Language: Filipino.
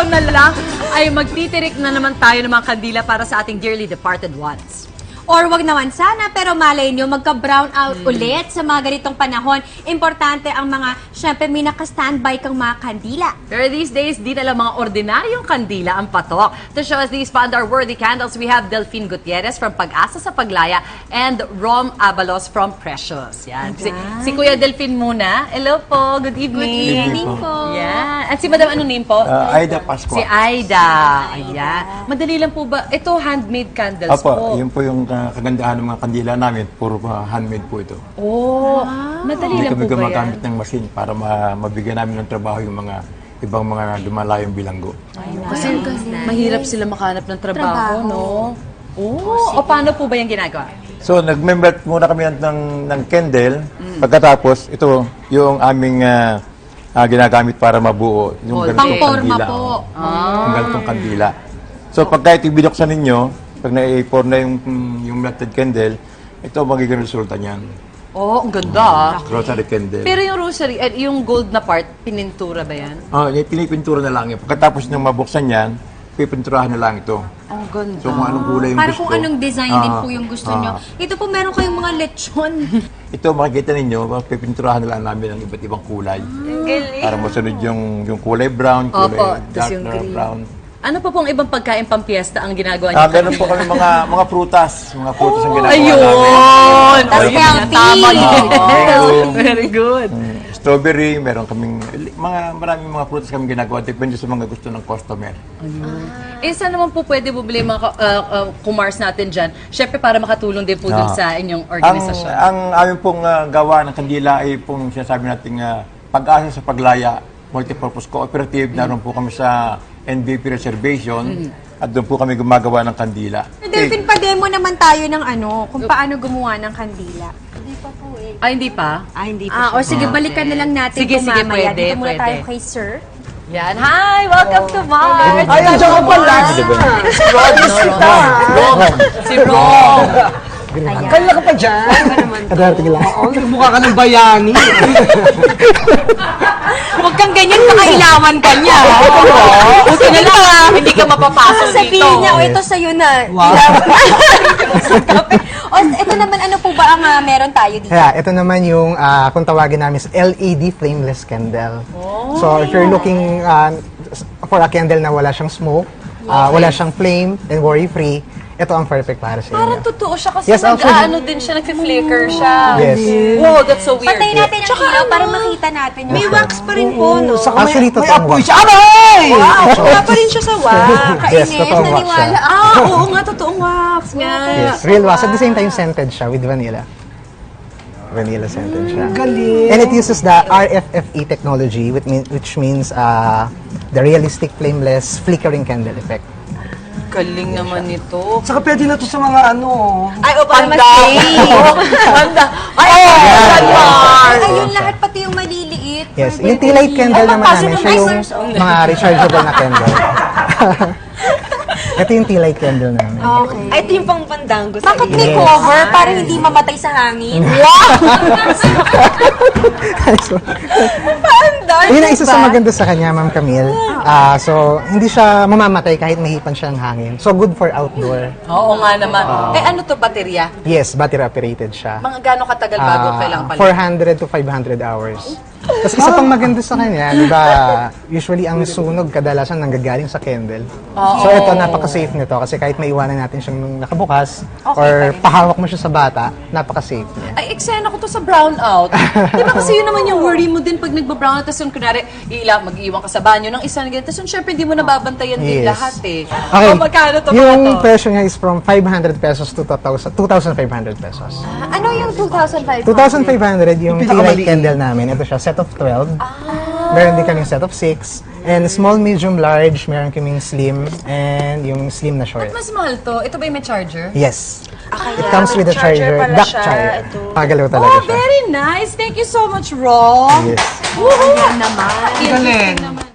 araw na lang ay magtitirik na naman tayo ng mga kandila para sa ating dearly departed ones. Or wag naman sana, pero malay nyo, magka-brown out ulit sa mga ganitong panahon. Importante ang mga, syempre, may naka-standby kang mga kandila. Pero these days, di na lang mga ordinaryong kandila ang patok. To show us these Pandar-worthy candles, we have Delphine Gutierrez from Pag-asa sa Paglaya and Rom Abalos from Precious. Yan. Si Kuya Delphine muna. Hello po, good evening. Good evening po. Yan. At si Madam, anong name po? Aida Pascua. Si Aida. Ayan. Madali lang po ba? Ito, handmade candles Opo, po. yun po yung kagandahan ng mga kandila namin. Puro handmade po ito. Oh, madali Hindi lang kami po ba yan? gumagamit ng machine para mabigyan namin ng trabaho yung mga ibang mga lumalayong bilanggo. Kasi mahirap sila makahanap ng trabaho, no? Oh, o paano po ba yung ginagawa? So, nag-member muna kami ng candle. Pagkatapos, ito yung aming ginagamit para mabuo. Yung ganitong Pang-forma kandila. po. Yung ganitong kandila. So, pagka ito binuksan ninyo, pag na-pour na yung melted candle, ito magiging resulta niyan. Oh, ang ganda. Rosary candle. Pero yung rosary, yung gold na part, pinintura ba yan? Pinipintura na lang yan. Pagkatapos nung mabuksan yan, pipinturahan na lang ito. Ang ganda. So kung anong kulay yung Para gusto. kung anong design din po yung gusto nyo. Ito po, meron kayong mga lechon. Ito makikita ninyo, pipinturahan na lang namin ng iba't ibang kulay. Para masunod yung kulay brown, kulay Opo, tas dark yung na green. brown. Ano pa pong ibang pagkain pampiesta ang ginagawa niyo? Ganun po kami mga prutas. Mga prutas ang ginagawa Ayun! namin. Tas Ayun, healthy. tama yun. Ayun. Very good. Strawberry, meron kaming maraming mga prutas kami ginagawa. Depende sa mga gusto ng customer. Saan naman po pwede bumili mga kumars natin dyan? Siyempre para makatulong din po dun sa inyong organisasyon. Ang amin pong gawa ng kandila ay pong sinasabi nating Pag-asa sa Paglaya Multipurpose Cooperative. Naroon po kami sa NBP Reservation at doon po kami gumagawa ng kandila. Delphine, pa-demo naman tayo ng kung paano gumawa ng kandila. Ay, hindi pa? Hindi pa. O sige, balikan na lang natin Sige, kung sige, mamaya. pwede, Dito muna pwede. tayo kay Sir. Yan. Hi! Welcome to Mars! Ay, andiyan ka pala! Si Ron! Kala ka pa dyan? Kadarating lang. Oo, mukha ka ng bayani. Huwag kang ganyan, kakailawan ka niya. Buti na lang, hindi ka mapapasok dito. Sabihin niya, ito sa'yo na. Wow. O, ito naman, ano po ba ang meron tayo dito? Kaya, ito naman yung, kung tawagin namin, is LED flameless candle. So, if you're looking for a candle na wala siyang smoke, wala siyang flame, and worry-free, ito ang perfect para sa inyo. Parang totoo siya kasi Yes, actually. nag-ano din siya, nag-flicker siya. Yes. Wow, that's so weird. Patayin natin ang ilaw para makita natin. May wax pa rin po, no? Actually, May totoong apoy wax. siya. Aray! Wala pa rin siya sa wax. Yes, Kainis, totoong wax siya. naniwala. Oo nga, totoong wax nga. Yes, real wax. At the same time, scented siya with vanilla. Vanilla scented siya. Galing. And it uses the RFFE technology, which means the realistic flameless flickering candle effect. Galing naman nito. Saka pwede na to sa mga ano. Ay, o, para mas Panda. Ay, Mars! Ayun, lahat pati yung maliliit. Yes, yung tea light candle naman namin, siya yung mga rechargeable na candle. Ito yung tea light candle namin. Okay. Ay, ito yung pang pandango sa Bakit may cover para hindi mamatay sa hangin? Yun ang isa sa maganda sa kanya, Ma'am Camille. So, hindi siya mamamatay kahit mahipan siya ng hangin. So, good for outdoor. Oo nga naman. Ano to, baterya? Yes, battery operated siya. Mga gano'ng katagal bago kailangan pala? 400 to 500 hours. Tapos isa pang maganda sa kanya, di ba, usually ang sunog kadalasan nanggagaling sa candle. So ito, napaka-safe nito kasi kahit maiwanan natin siyang nakabukas or pahawak mo siya sa bata, napaka-safe niya. Ay, eksena ko to sa brownout. Di ba kasi yun naman yung worry mo din pag nagba-brownout, tapos yung kunwari, mag-iwan ka sa banyo ng isa na ganyan, tapos yung syempre hindi mo nababantayan din Yes. lahat eh. Okay, O, magkano to yung mga to? presyo niya is from 500 pesos to 2,500 pesos. Ano yung 2,500? 2,500 yung tea light pinakamaliit. candle namin. Ito siya, set of 12. Meron din kaming set of 6. And small, medium, large, meron kaming slim, and yung slim na short. Mas mahal to. Ito ba yung may charger? Yes. It comes with a charger charger, pala duck siya. charger. Ito. Pagalaw talaga Oh, siya. very nice. Thank you so much, Ron. Yes. Ayan naman. Galing. Naman.